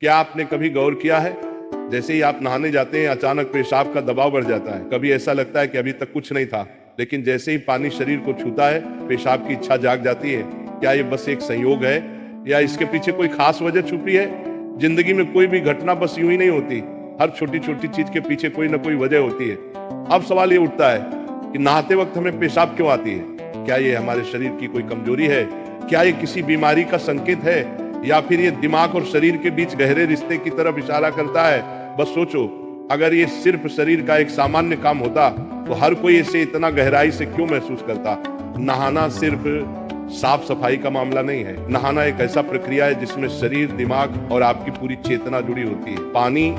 क्या आपने कभी गौर किया है, जैसे ही आप नहाने जाते हैं अचानक पेशाब का दबाव बढ़ जाता है। कभी ऐसा लगता है कि अभी तक कुछ नहीं था, लेकिन जैसे ही पानी शरीर को छूता है पेशाब की इच्छा जाग जाती है। क्या ये बस एक संयोग है या इसके पीछे कोई खास वजह छुपी है? जिंदगी में कोई भी घटना बस यूं ही नहीं होती, हर छोटी छोटी चीज के पीछे कोई ना कोई वजह होती है। अब सवाल ये उठता है कि नहाते वक्त हमें पेशाब क्यों आती है? क्या ये हमारे शरीर की कोई कमजोरी है? क्या ये किसी बीमारी का संकेत है, या फिर ये दिमाग और शरीर के बीच गहरे रिश्ते की तरफ इशारा करता है? बस सोचो, अगर ये सिर्फ शरीर का एक सामान्य काम होता तो हर कोई इसे इतना गहराई से क्यों महसूस करता? नहाना सिर्फ साफ सफाई का मामला नहीं है। नहाना एक ऐसा प्रक्रिया है जिसमें शरीर, दिमाग और आपकी पूरी चेतना जुड़ी होती है। पानी,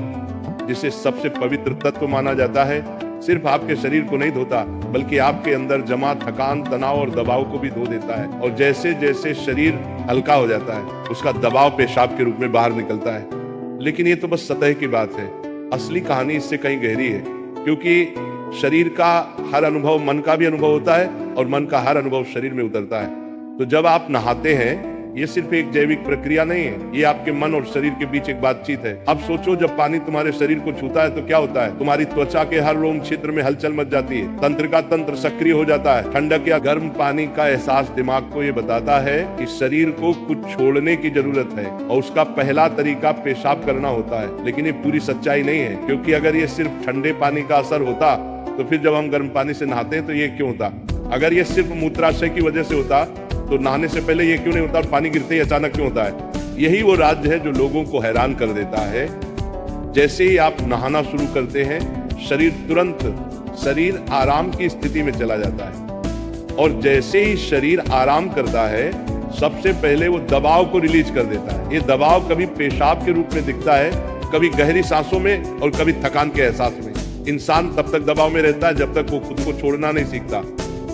जिसे सबसे पवित्र तत्व माना जाता है, सिर्फ आपके शरीर को नहीं धोता बल्कि आपके अंदर जमा थकान, तनाव और दबाव को भी धो देता है। और जैसे जैसे शरीर हल्का हो जाता है उसका दबाव पेशाब के रूप में बाहर निकलता है। लेकिन ये तो बस सतह की बात है, असली कहानी इससे कहीं गहरी है। क्योंकि शरीर का हर अनुभव मन का भी अनुभव होता है और मन का हर अनुभव शरीर में उतरता है। तो जब आप नहाते हैं ये सिर्फ एक जैविक प्रक्रिया नहीं है, ये आपके मन और शरीर के बीच एक बातचीत है। अब सोचो, जब पानी तुम्हारे शरीर को छूता है तो क्या होता है? तुम्हारी त्वचा के हर रोम क्षेत्र में हलचल मच जाती है, तंत्रिका तंत्र सक्रिय हो जाता है। ठंडक या गर्म पानी का एहसास दिमाग को ये बताता है कि शरीर को कुछ छोड़ने की जरूरत है और उसका पहला तरीका पेशाब करना होता है। लेकिन ये पूरी सच्चाई नहीं है, क्योंकि अगर ये सिर्फ ठंडे पानी का असर होता तो फिर जब हम गर्म पानी से नहाते हैं तो ये क्यों होता? अगर ये सिर्फ मूत्राशय की वजह से होता तो नहाने से पहले ये क्यों नहीं होता और पानी गिरते ही अचानक क्यों होता है? यही वो राज है जो लोगों को हैरान कर देता है। जैसे ही आप नहाना शुरू करते हैं शरीर आराम की स्थिति में चला जाता है, और जैसे ही शरीर आराम करता है सबसे पहले वो दबाव को रिलीज कर देता है। ये दबाव कभी पेशाब के रूप में दिखता है, कभी गहरी सांसों में और कभी थकान के एहसास में। इंसान तब तक दबाव में रहता है जब तक वो खुद को छोड़ना नहीं सीखता।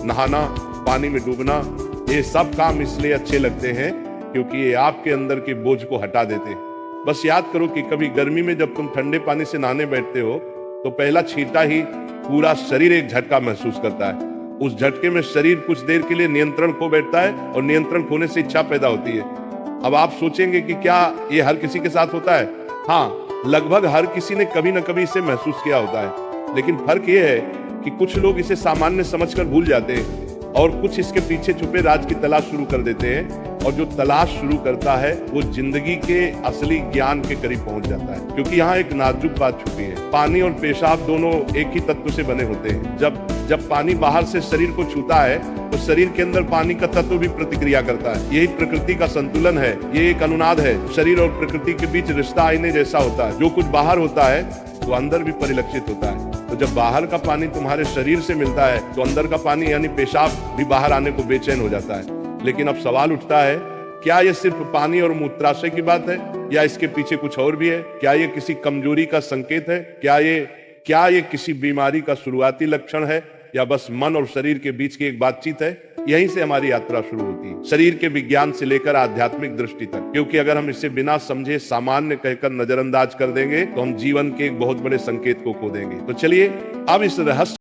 नहाना, पानी में डूबना, ये सब काम इसलिए अच्छे लगते हैं क्योंकि ये आपके अंदर के बोझ को हटा देते हैं। बस याद करो कि कभी गर्मी में जब तुम ठंडे पानी से नहाने बैठते हो तो पहला छींटा ही पूरा शरीर एक झटका महसूस करता है। उस झटके में शरीर कुछ देर के लिए नियंत्रण खो बैठता है और नियंत्रण खोने से इच्छा पैदा होती है। अब आप सोचेंगे कि क्या ये हर किसी के साथ होता है? हाँ, लगभग हर किसी ने कभी न कभी इसे महसूस किया होता है। लेकिन फर्क ये है कि कुछ लोग इसे सामान्य समझकर भूल जाते हैं और कुछ इसके पीछे छुपे राज की तलाश शुरू कर देते हैं। और जो तलाश शुरू करता है वो जिंदगी के असली ज्ञान के करीब पहुंच जाता है। क्योंकि यहाँ एक नाजुक बात छुपी है, पानी और पेशाब दोनों एक ही तत्व से बने होते हैं। जब पानी बाहर से शरीर को छूता है तो शरीर के अंदर पानी का तत्व भी प्रतिक्रिया करता है। यही प्रकृति का संतुलन है, ये एक अनुनाद है। शरीर और प्रकृति के बीच रिश्ता आईने जैसा होता है। जो कुछ बाहर होता है वो अंदर भी परिलक्षित होता है। तो जब बाहर का पानी तुम्हारे शरीर से मिलता है तो अंदर का पानी यानी पेशाब भी बाहर आने को बेचैन हो जाता है। लेकिन अब सवाल उठता है, क्या ये सिर्फ पानी और मूत्राशय की बात है या इसके पीछे कुछ और भी है? क्या ये किसी कमजोरी का संकेत है? क्या ये किसी बीमारी का शुरुआती लक्षण है, या बस मन और शरीर के बीच की एक बातचीत है? यहीं से हमारी यात्रा शुरू होती है, शरीर के विज्ञान से लेकर आध्यात्मिक दृष्टि तक। क्योंकि अगर हम इसे बिना समझे सामान्य कहकर नजरअंदाज कर देंगे तो हम जीवन के एक बहुत बड़े संकेत को खो देंगे। तो चलिए अब इस रहस्य